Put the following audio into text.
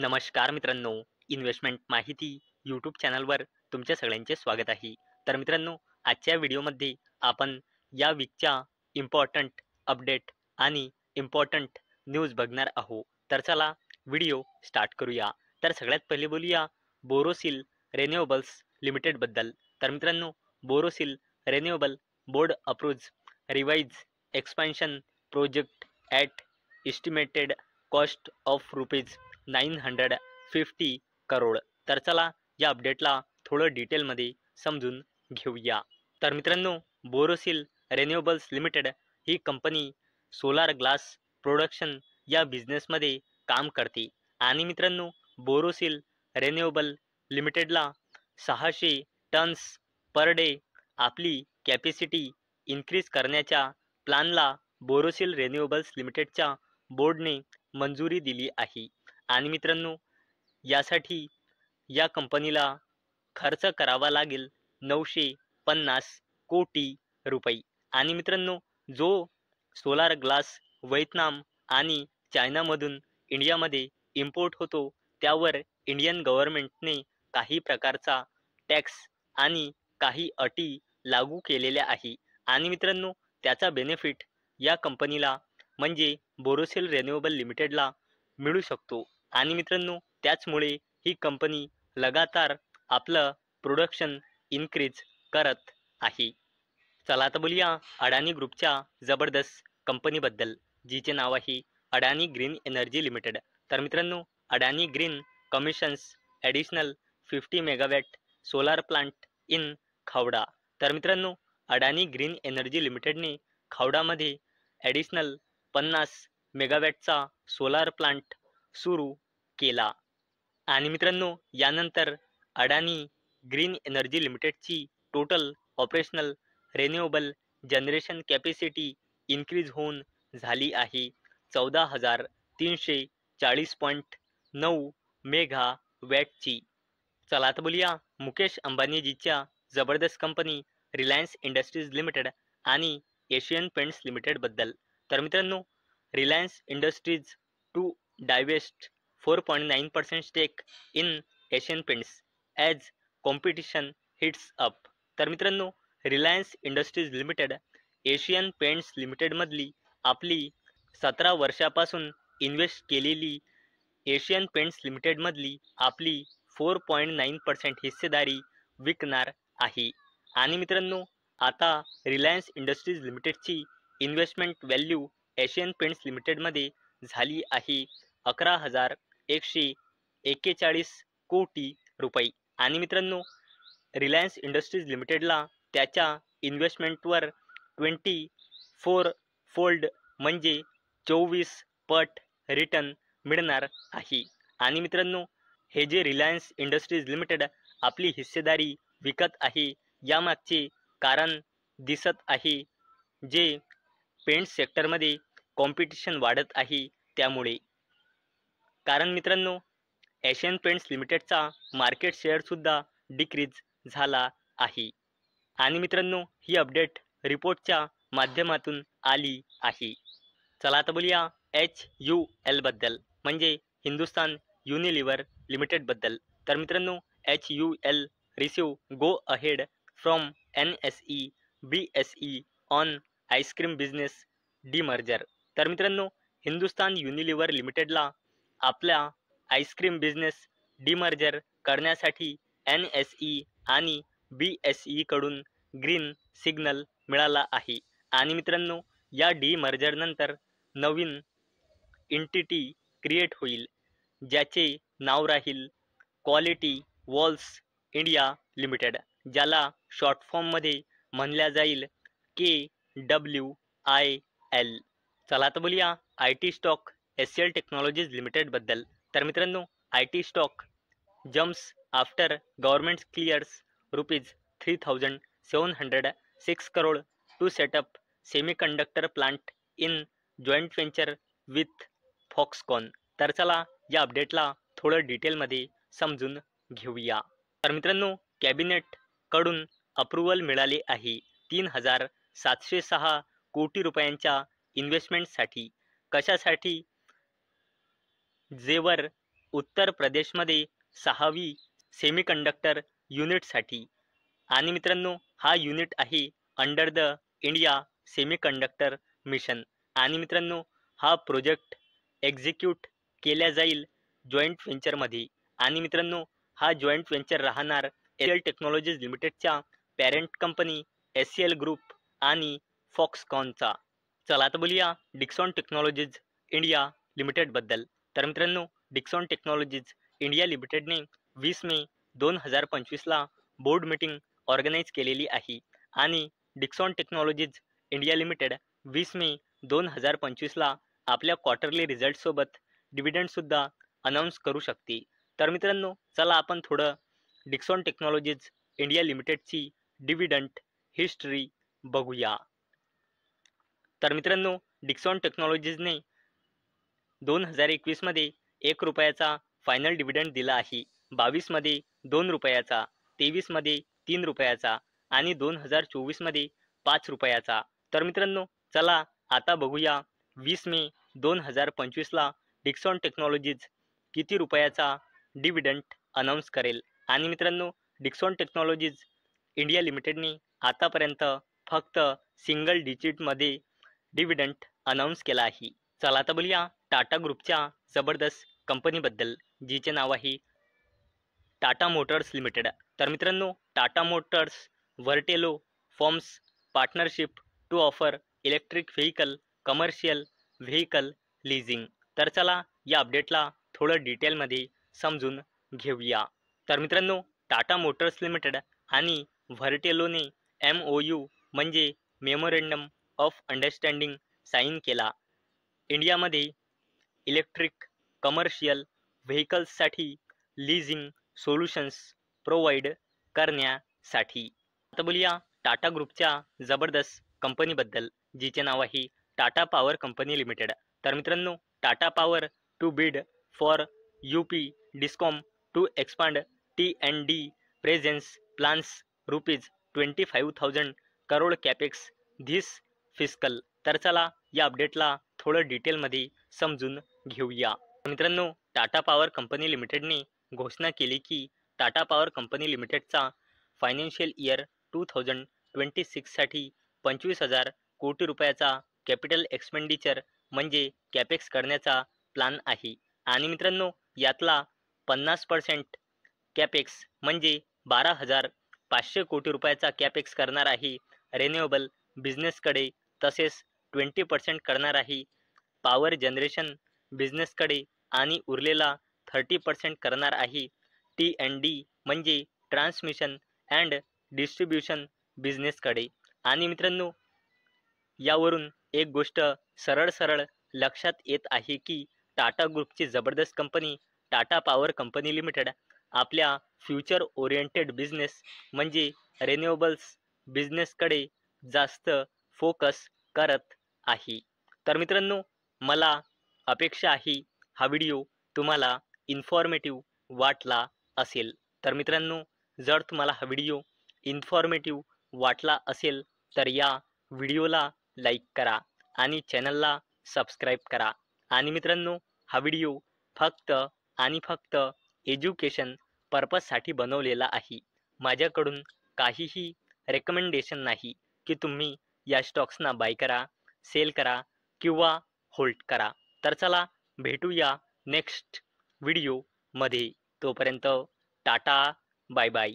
नमस्कार मित्रांनो, इन्व्हेस्टमेंट माहिती यूट्यूब चॅनलवर तुमच्या सगळ्यांचे स्वागत आहे. तर मित्रांनो, आजच्या व्हिडिओमध्ये आपण या वीकच्या इम्पॉर्टंट अपडेट आणि इम्पॉर्टंट न्यूज बघणार आहोत. तर चला व्हिडिओ स्टार्ट करूया. तर सगळ्यात पहिले बोलूया बोरोसिल रिन्युएबल्स लिमिटेडबद्दल. तर मित्रांनो, Borosil renewable board approves revise expansion project at estimated cost of rupees 950 crore. तर चला या अपडेटला थोडं डिटेलमध्ये समजून घेऊया. तर मित्रांनो, बोरोसिल रिन्युएबल्स लिमिटेड ही कंपनी सोलार ग्लास प्रोडक्शन या बिझनेसमध्ये काम करते. आणि मित्रांनो, बोरोसिल रिन्युएबल लिमिटेडला 600 टन्स पर डे आपली कॅपॅसिटी इन्क्रीज करण्याच्या प्लॅनला बोरोसिल रिन्युएबल्स लिमिटेडच्या बोर्डने मंजुरी दिली आहे. आणि मित्रांनो, यासाठी या कंपनीला खर्च करावा लागेल 950 कोटी रुपये. आणि मित्रांनो, जो सोलार ग्लास व्हिएतनाम आणि चायनामधून इंडियामध्ये इम्पोर्ट होतो त्यावर इंडियन गव्हर्नमेंटने काही प्रकारचा टॅक्स आणि काही अटी लागू केलेल्या आहे. आणि मित्रांनो, त्याचा बेनिफिट या कंपनीला म्हणजे बोरोसिल रिन्युएबल लिमिटेडला मिळू शकतो. आणि मित्रांनो, त्याचमुळे ही कंपनी लगातार आपलं प्रोडक्शन इन्क्रीज करत आहे. चला आता बोलूया अडानी ग्रुपच्या जबरदस्त कंपनीबद्दल, जिचे नाव आहे अडानी ग्रीन एनर्जी लिमिटेड. तर मित्रांनो, Adani green commissions additional 50 megawatt solar plant in Khavda. तर मित्रांनो, अडानी ग्रीन एनर्जी लिमिटेडने खावडामध्ये ॲडिशनल 50 मेगावॅटचा सोलार प्लांट सुरू केला. आणि मित्रांनो, यानंतर अडानी ग्रीन एनर्जी लिमिटेडची total operational renewable generation capacity increase होऊन झाली आहे 14,340.9 मेगावॅटची. चला आता बोलूया मुकेश अंबानीजीच्या जबरदस्त कंपनी रिलायन्स इंडस्ट्रीज लिमिटेड आणि एशियन पेंट्स लिमिटेडबद्दल. तर मित्रांनो, Reliance Industries to divest 4.9% stake in Asian Paints as competition hits up. तर मित्रांनो, Reliance Industries Limited Asian Paints लिमिटेडमधली आपली 17 वर्षापासून इन्व्हेस्ट केलेली एशियन पेंट्स लिमिटेडमधली आपली 4.9% हिस्सेदारी विकणार आहे. आणि मित्रांनो, आता रिलायन्स इंडस्ट्रीज लिमिटेडची इन्व्हेस्टमेंट व्हॅल्यू एशियन पेंट्स लिमिटेडमध्ये झाली आहे 11,141 कोटी रुपये. आणि मित्रांनो, रिलायन्स इंडस्ट्रीज लिमिटेडला त्याच्या इन्व्हेस्टमेंटवर 24 फोल्ड म्हणजे 24 पट रिटर्न मिळणार आहे. आणि मित्रांनो, हे जे रिलायन्स इंडस्ट्रीज लिमिटेड आपली हिस्सेदारी विकत आहे यामागचे कारण दिसत आहे, जे पेंट सेक्टरमध्ये कॉम्पिटिशन वाढत आहे त्यामुळे. कारण मित्रांनो, एशियन पेंट्स लिमिटेडचा मार्केट शेअरसुद्धा डिक्रीज झाला आहे. आणि मित्रांनो, ही अपडेट रिपोर्टच्या माध्यमातून आली आहे. चला आता बोलूया HUL बद्दल म्हणजे हिंदुस्तान युनिलिव्हर लिमिटेडबद्दल. तर मित्रांनो, HUL receive go ahead from NSE BSE on ice cream business demerger. तर मित्रांनो, हिंदुस्तान युनिलिव्हर लिमिटेडला आपल्या आईस्क्रीम बिझनेस डीमर्जर करण्यासाठी NSE आणि BSE कडून ग्रीन सिग्नल मिळाला आहे. आणि मित्रांनो, या डीमर्जरनंतर नवीन एंटिटी क्रिएट होईल, ज्याचे नाव राहील क्वालिटी वॉल्स इंडिया लिमिटेड, ज्याला शॉर्ट फॉर्ममध्ये म्हणल्या जाईल KWIL. चला आता बोलूया IT स्टॉक HCL टेक्नॉलॉजीज लिमिटेडबद्दल. तर मित्रांनो, IT stock jumps after government clears rupees 3,706 crore to set up semiconductor plant in joint venture with Foxconn. तर चला या अपडेटला थोडं डिटेलमध्ये समजून घेऊया. तर मित्रांनो, कॅबिनेटकडून अप्रूव्हल मिळाले आहे 3,706 कोटी रुपयांच्या इन्व्हेस्टमेंटसाठी. कशासाठी? जेवर उत्तर प्रदेशमध्ये 6वी सेमीकंडक्टर युनिटसाठी आणि मित्रांनो हा युनिट आहे under the India semiconductor mission आणि मित्रांनो हा प्रोजेक्ट एक्झिक्यूट केला जाईल जॉईंट व्हेंचरमध्ये आणि मित्रांनो हा जॉईंट व्हेंचर राहणार एससीएल टेक्नॉलॉजीज लिमिटेडच्या पॅरेंट कंपनी एससीएल ग्रुप आणि फॉक्सकॉनचा. चला आता बोलूया डिक्सॉन टेक्नॉलॉजीज इंडिया लिमिटेडबद्दल. तर मित्रांनो डिक्सॉन टेक्नॉलॉजीज इंडिया लिमिटेडने 20 मे 2025ला बोर्ड मीटिंग ऑर्गनाईज केलेली आहे आणि डिक्सॉन टेक्नॉलॉजीज इंडिया लिमिटेड 20 मे 2025ला आपल्या क्वार्टरली रिझल्टसोबत डिव्हिडंडसुद्धा अनाऊन्स करू शकते. तर मित्रांनो चला आपण थोडं डिक्सॉन टेक्नॉलॉजीज इंडिया लिमिटेडची डिव्हिडंड हिस्ट्री बघूया. तर मित्रांनो डिक्सॉन टेक्नॉलॉजीजने 2021 मध्ये 1 रुपयाचा फायनल डिव्हिडंड दिला आहे, 22 मध्ये 2 रुपयाचा, 23 मध्ये 3 रुपयाचा आणि 2024 मध्ये 5 रुपयाचा. तर मित्रांनो चला आता बघूया 20 मे 2025ला डिक्सॉन टेक्नॉलॉजीज किती रुपयाचा डिव्हिडंड अनाऊन्स करेल आणि मित्रांनो डिक्सॉन टेक्नॉलॉजीज इंडिया लिमिटेडने आतापर्यंत फक्त सिंगल डिजिटमध्ये डिव्हिडंड अनाऊन्स केला आहे. चला आता बोलूया टाटा ग्रुपच्या जबरदस्त कंपनीबद्दल जिचे नाव आहे टाटा मोटर्स लिमिटेड. तर मित्रांनो Tata Motors Vertelo forms partnership to offer electric vehicle commercial vehicle leasing. तर चला या अपडेटला थोडं डिटेलमध्ये समजून घेऊया. तर मित्रांनो टाटा मोटर्स लिमिटेड आणि व्हर्टेलोने MOU म्हणजे मेमोरेंडम ऑफ अंडरस्टँडिंग साईन केला इंडियामध्ये इलेक्ट्रिक कमर्शियल व्हेकल्ससाठी लीजिंग सोल्युशन्स प्रोव्हाइड करण्यासाठी. आता बोलूया टाटा ग्रुपच्या जबरदस्त कंपनीबद्दल जिचे नाव आहे टाटा पॉवर कंपनी लिमिटेड. तर मित्रांनो Tata power to bid for UP discom to expand T&D presence plans ₹25,000 crore capex this fiscal. तर चला या अपडेटला थोडं डिटेलमध्ये समजून घेऊया. मित्रांनो टाटा पॉवर कंपनी लिमिटेडने घोषणा केली की टाटा पॉवर कंपनी लिमिटेडचा फायनान्शियल इयर 2026 साठी 25,000 कोटी रुपयाचा कॅपिटल एक्सपेंडिचर म्हणजे कॅपेक्स करण्याचा प्लॅन आहे आणि मित्रांनो यातला 50% कॅपेक्स म्हणजे 12,500 कोटी रुपयाचा कॅपेक्स करणार आहे रिन्युएबल बिझनेसकडे, तसेच 20% करणार आहे पॉवर जनरेशन बिझनेसकडे आणि उरलेला 30% करणार आहे T&D म्हणजे ट्रान्समिशन अँड डिस्ट्रीब्युशन बिझनेसकडे. आणि मित्रांनो यावरून एक गोष्ट सरळ लक्षात येत आहे की टाटा ग्रुपची जबरदस्त company Tata Power company limited आपल्या फ्युचर ओरिएंटेड बिझनेस म्हणजे रिन्युएबल्स बिझनेसकडे जास्त फोकस करत आहे. तर मित्रांनो मला अपेक्षा आहे हा व्हिडिओ तुम्हाला इन्फॉर्मेटिव्ह वाटला असेल. तर मित्रांनो जर तुम्हाला हा व्हिडिओ इन्फॉर्मेटिव्ह वाटला असेल तर या व्हिडिओला लाईक करा आणि चॅनलला सबस्क्राईब करा. आणि मित्रांनो हा व्हिडिओ फक्त आणि फक्त एज्युकेशन पर्पजसाठी बनवलेला आहे. माझ्याकडून काहीही रेकमेंडेशन नाही की तुम्ही या स्टॉक्सना बाय करा, सेल करा किंवा होल्ड करा. तर चला भेटूया नेक्स्ट व्हिडिओमध्ये. तोपर्यंत टाटा, बाय बाय.